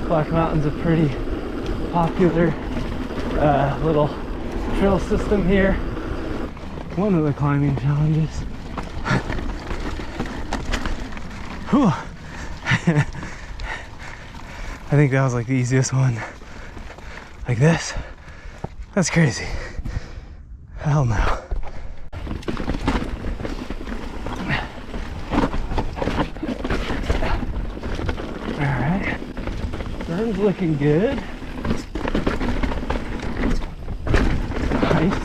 Black Mountain's a pretty popular little trail system here. One of the climbing challenges. Whew. I think that was like the easiest one. Like this? That's crazy. Hell no. Alright. Burn's looking good. Nice.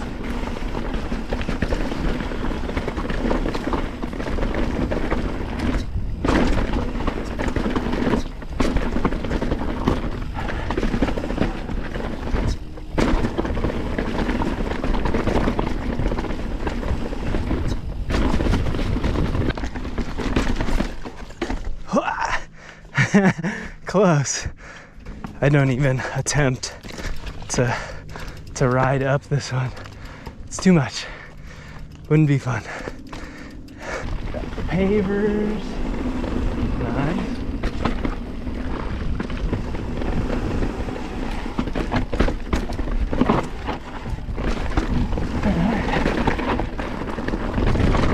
Close. I don't even attempt to ride up this one. It's too much. Wouldn't be fun. Got the pavers. Nice.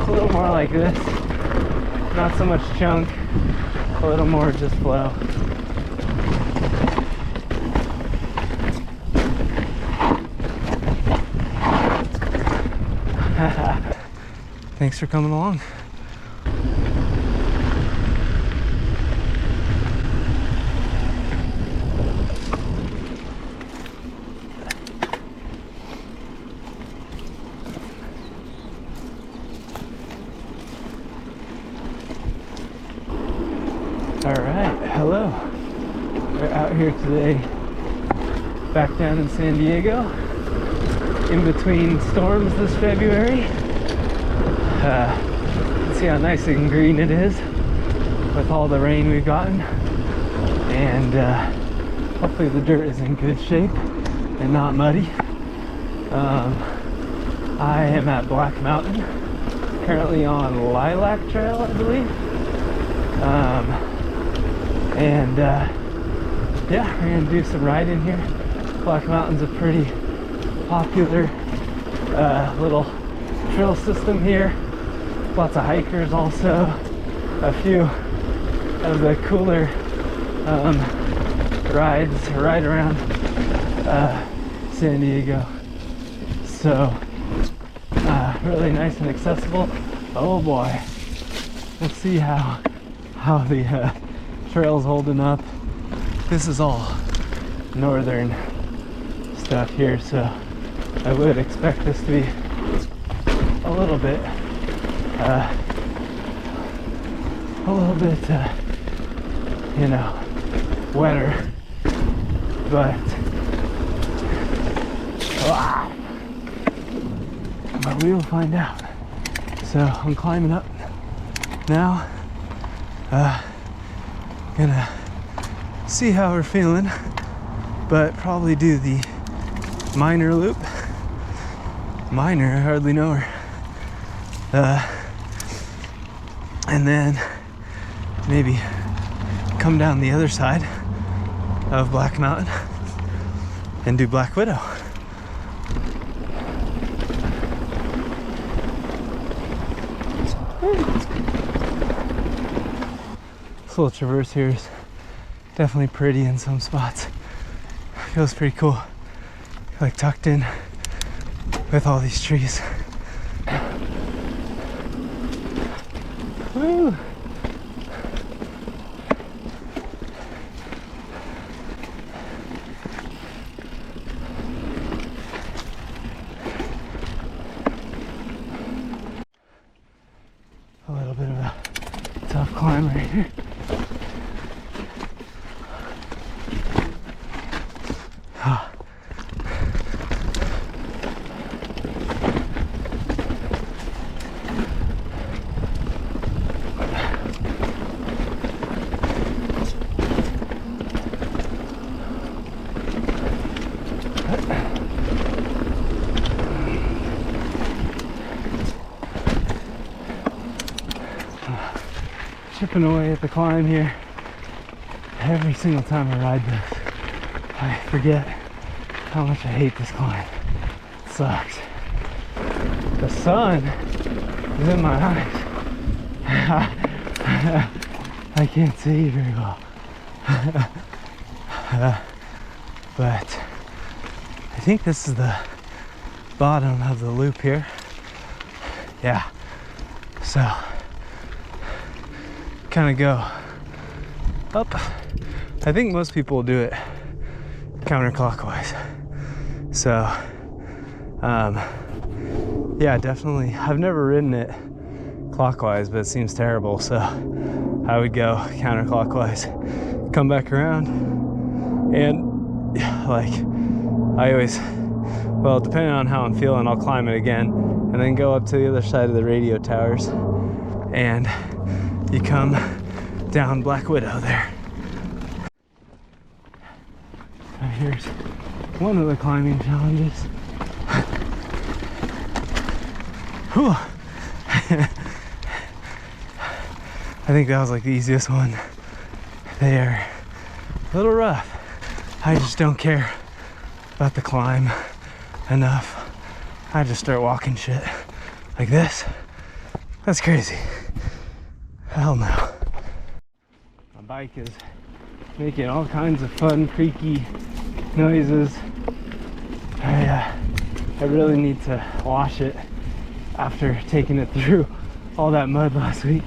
A little more like this. Not so much chunk. A little more just flow. Thanks for coming along. Alright, hello. We're out here today, back down in San Diego, in between storms this February. You can see how nice and green it is with all the rain we've gotten, and hopefully the dirt is in good shape and not muddy. I am at Black Mountain, currently on Lilac Trail, I believe. Yeah, we're gonna do some riding here. Black Mountain's a pretty popular little trail system here. Lots of hikers also. A few of the cooler rides right around San Diego. So really nice and accessible. Oh boy, let's see how the trail's holding up. This is all northern stuff here, so I would expect this to be a little bit you know, wetter, but we will find out. So I'm climbing up now. Gonna see how we're feeling, but probably do the minor loop. Minor, I hardly know her. And then maybe come down the other side of Black Mountain and do Black Widow. This little traverse here is definitely pretty in some spots. Feels pretty cool. Like tucked in with all these trees. Woo! A little bit of a tough climb right here. Chipping away at the climb here. Every single time I ride this, I forget how much I hate this climb. It sucks. The sun is in my eyes. I can't see very well. But I think this is the bottom of the loop here. Yeah. So kind of go up. I think most people will do it counterclockwise. So yeah, definitely. I've never ridden it clockwise, but it seems terrible, so I would go counterclockwise, come back around, and like I always, well, depending on how I'm feeling, I'll climb it again and then go up to the other side of the radio towers, and you come down Black Widow there. Now here's one of the climbing challenges. Whew. I think that was like the easiest one. They are a little rough. I just don't care about the climb enough. I just start walking shit like this. That's crazy. Hell no. My bike is making all kinds of fun, creaky noises. I really need to wash it after taking it through all that mud last week.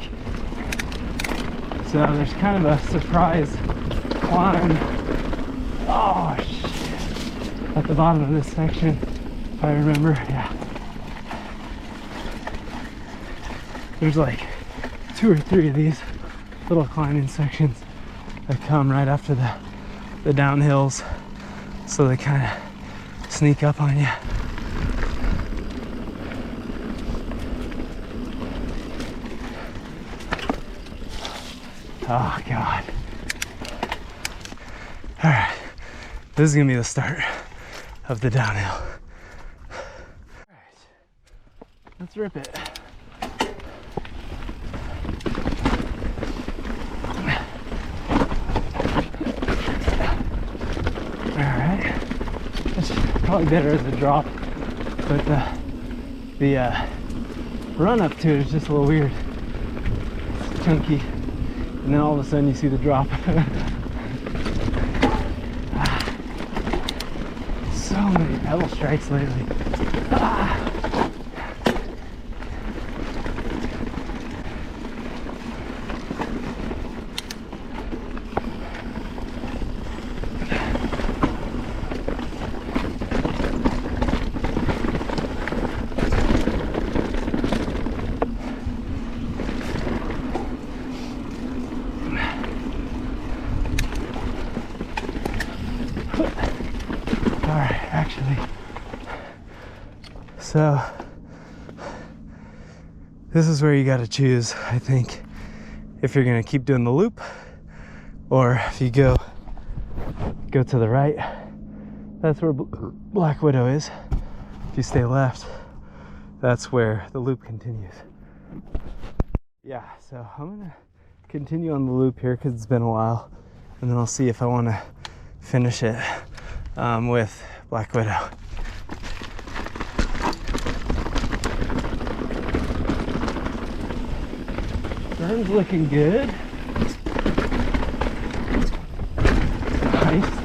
So there's kind of a surprise climb. Oh shit. At the bottom of this section, if I remember, yeah. There's like 2 or 3 of these little climbing sections that come right after the downhills. So they kind of sneak up on you. Oh God. All right, this is gonna be the start of the downhill. All right, let's rip it. All right, it's probably better as a drop, but the run up to it is just a little weird. It's chunky. And then all of a sudden you see the drop. So many pedal strikes lately. So this is where you got to choose, I think, if you're gonna keep doing the loop, or if you go to the right, that's where Black Widow is. If you stay left, that's where the loop continues. Yeah, so I'm gonna continue on the loop here because it's been a while, and then I'll see if I want to finish it with Black Widow. Burn's looking good. Nice.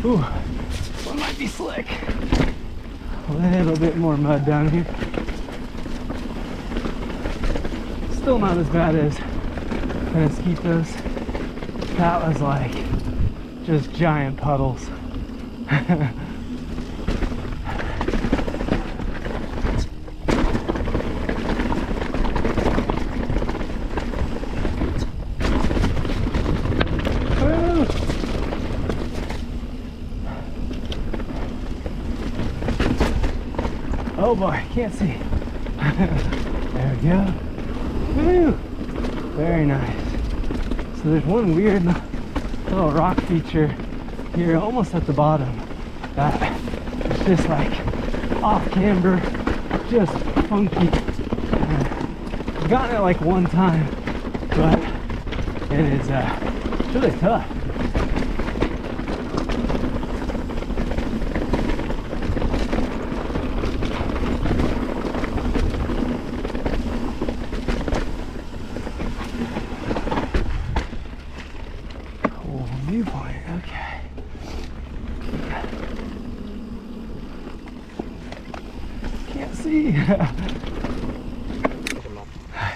Ooh, one might be slick. A little bit more mud down here. Still not as bad as Penasquitos. That was like just giant puddles. Oh boy, can't see. There we go. Woo! Very nice. So there's one weird little rock feature here almost at the bottom that it's just like off camber, just funky. I've gotten it like one time, but it is it's really tough. Cool viewpoint, okay. Can't see.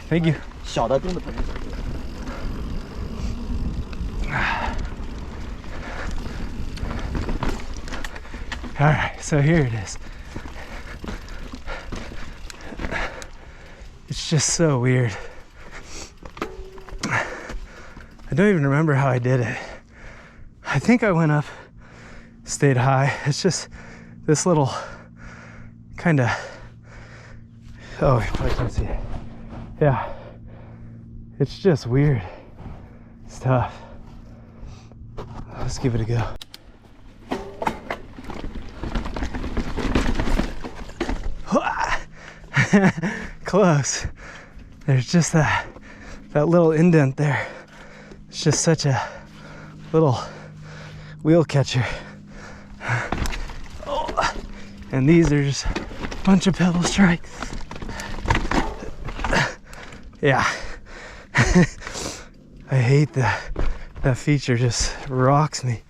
Thank you. 小的钉子盆。 All right, so here it is. It's just so weird. I don't even remember how I did it. I think I went up, stayed high. It's just this little kind of, oh, I can see it. Yeah, it's just weird. It's tough. Let's give it a go. Close. There's just that little indent there. It's just such a little wheel catcher. Oh, and these are just a bunch of pebble strikes. Yeah. I hate that feature, just rocks me.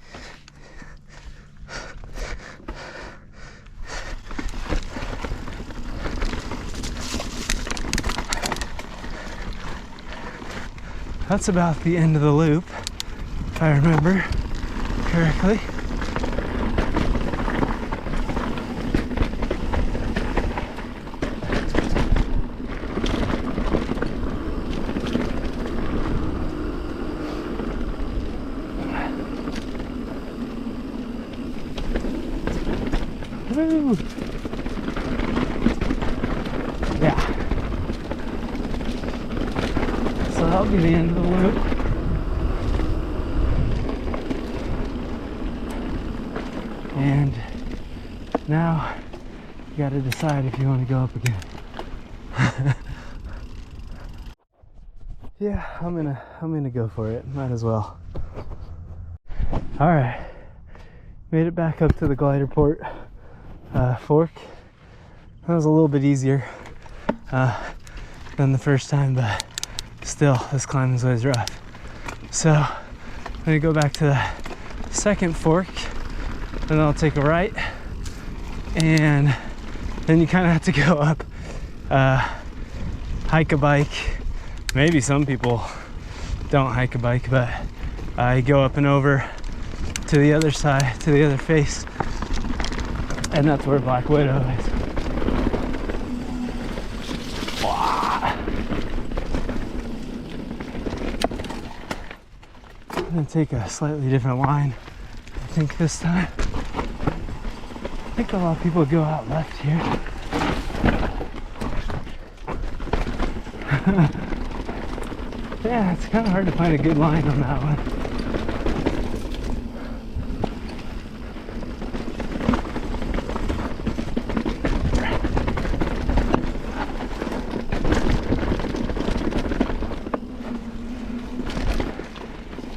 That's about the end of the loop, if I remember correctly. Woo! Yeah. So that'll be the end of the loop. And now you got to decide if you want to go up again. Yeah, I'm gonna go for it. Might as well. All right, made it back up to the glider port fork. That was a little bit easier than the first time, but still, this climb is always rough. So I'm gonna go back to the second fork, and then I'll take a right, and then you kind of have to go up, hike a bike. Maybe some people don't hike a bike, but I go up and over to the other side, to the other face, and that's where Black Widow is. I'm gonna take a slightly different line, I think this time. I think a lot of people go out left here. Yeah, it's kind of hard to find a good line on that one.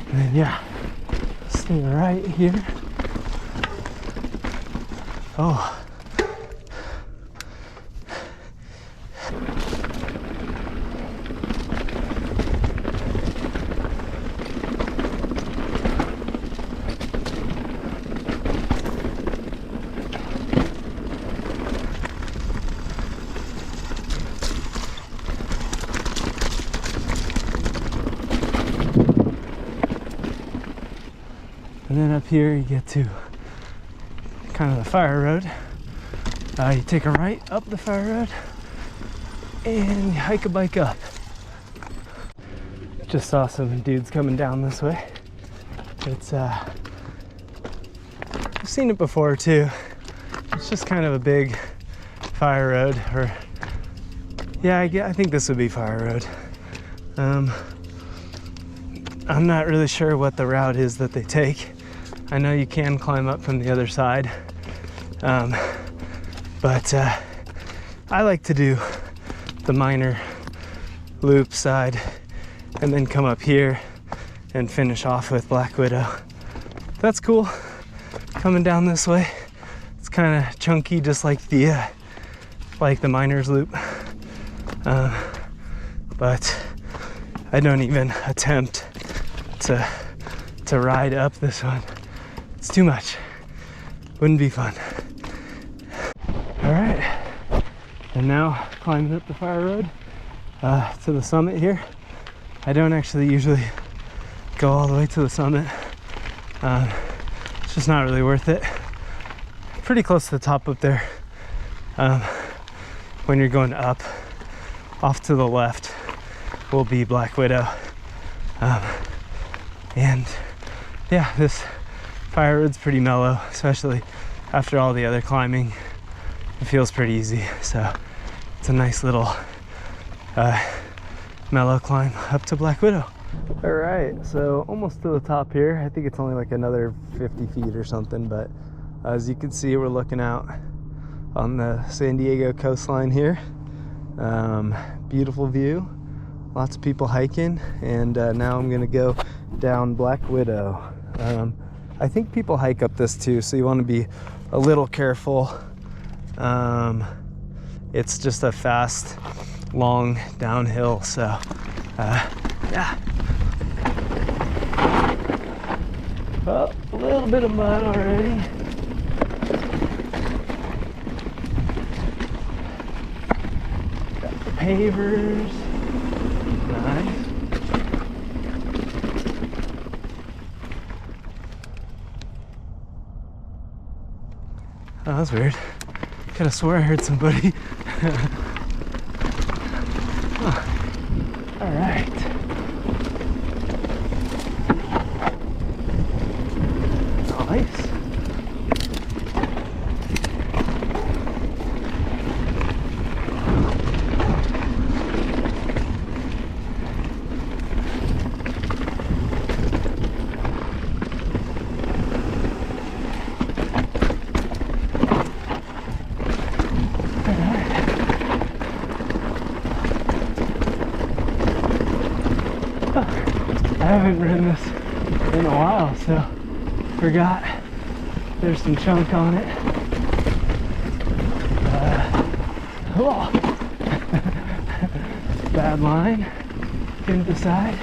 And then, yeah, stay right here. Oh. And then up here you get to kind of the fire road. You take a right up the fire road and you hike a bike up. Just saw some dudes coming down this way. It's I've seen it before too. It's just kind of a big fire road, or yeah, I think this would be fire road. I'm not really sure what the route is that they take. I know you can climb up from the other side, but I like to do the minor loop side and then come up here and finish off with Black Widow. That's cool. Coming down this way, it's kind of chunky, just like the miners loop, but I don't even attempt to ride up this one. It's too much. Wouldn't be fun. All right, and now climbing up the fire road to the summit here. I don't actually usually go all the way to the summit. It's just not really worth it. Pretty close to the top up there. When you're going up, off to the left will be Black Widow. And yeah, this fire road's pretty mellow, especially after all the other climbing. It feels pretty easy, so it's a nice little mellow climb up to Black Widow. All right, so almost to the top here. I think it's only like another 50 feet or something, but as you can see, we're looking out on the San Diego coastline here. Beautiful view, lots of people hiking, and now I'm gonna go down Black Widow. I think people hike up this too, so you want to be a little careful. It's just a fast, long downhill, so yeah. Oh, a little bit of mud already. Got the pavers. Nice. Oh, that's weird. Could have swore I heard somebody. Huh. All right. Nice. I haven't ridden this in a while, so forgot there's some chunk on it. Oh. Bad line. Didn't decide.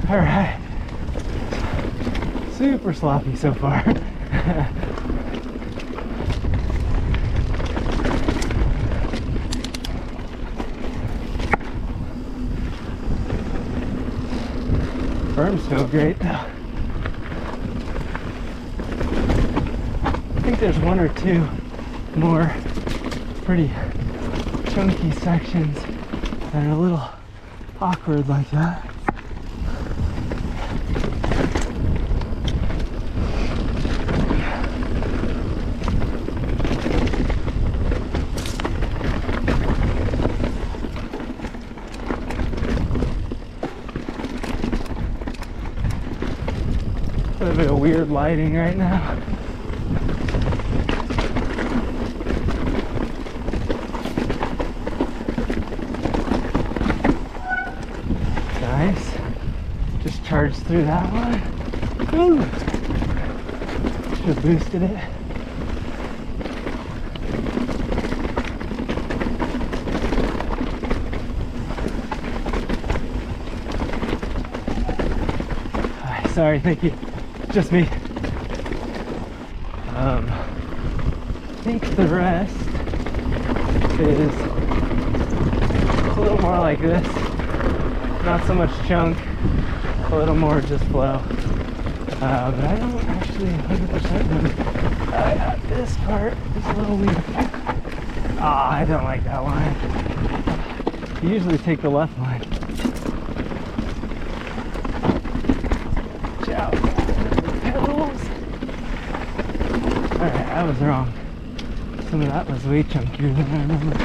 All right, super sloppy so far. Berms feel great though. I think there's one or two more pretty chunky sections that are a little awkward like that. A little bit of weird lighting right now. Nice. Just charged through that one. Woo. Should have boosted it. Sorry, thank you. Just me. I think the rest is a little more like this. not so much chunk, a little more just flow. But I don't actually 100% know. This part is a little weird. I don't like that line. You usually take the left line. Watch out. Pedals. Alright, I was wrong. Some of that was way chunkier than I remember.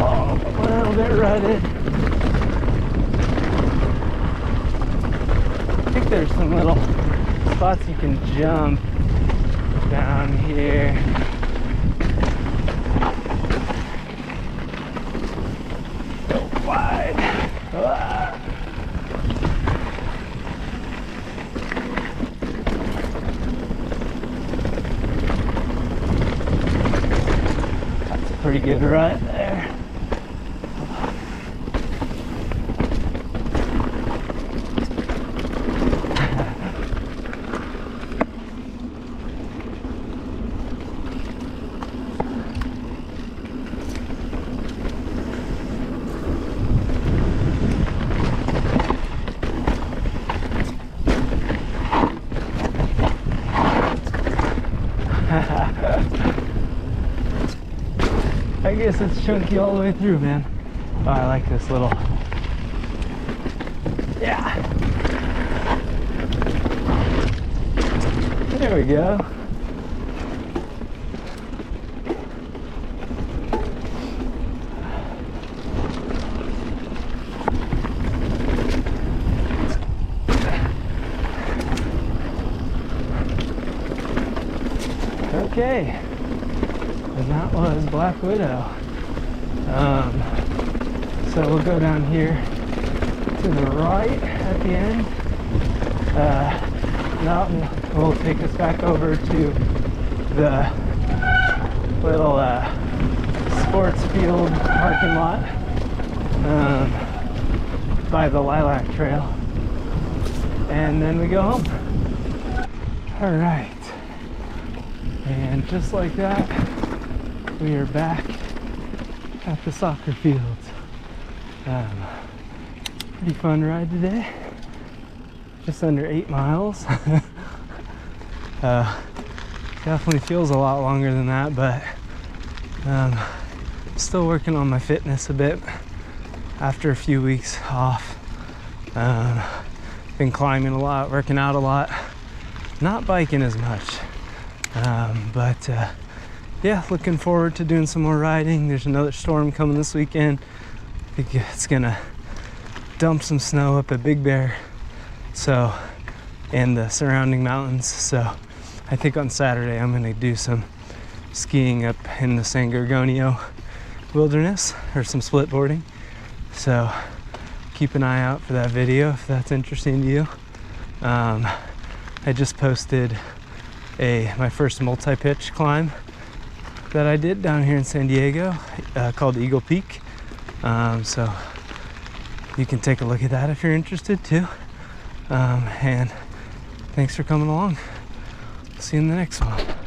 Oh, a little bit rutted. I think there's some little spots you can jump down here. Go wide. Ah. That's a pretty good rut there. I guess it's chunky all the way through, man. Oh, I like this little. Yeah. There we go. Okay, and that was Black Widow. So we'll go down here to the right at the end. That will take us back over to the little sports field parking lot by the Lilac Trail, and then we go home. All right. And just like that, we are back at the soccer field. Pretty fun ride today. Just under 8 miles. Definitely feels a lot longer than that, but still working on my fitness a bit after a few weeks off. Been climbing a lot, working out a lot, not biking as much. But yeah, looking forward to doing some more riding. There's another storm coming this weekend. I think it's gonna dump some snow up at Big Bear, so, and the surrounding mountains. So I think on Saturday I'm gonna do some skiing up in the San Gorgonio wilderness, or some split boarding. So keep an eye out for that video if that's interesting to you. I just posted my first multi-pitch climb that I did down here in San Diego, called Eagle Peak. So you can take a look at that if you're interested too. And thanks for coming along. See you in the next one.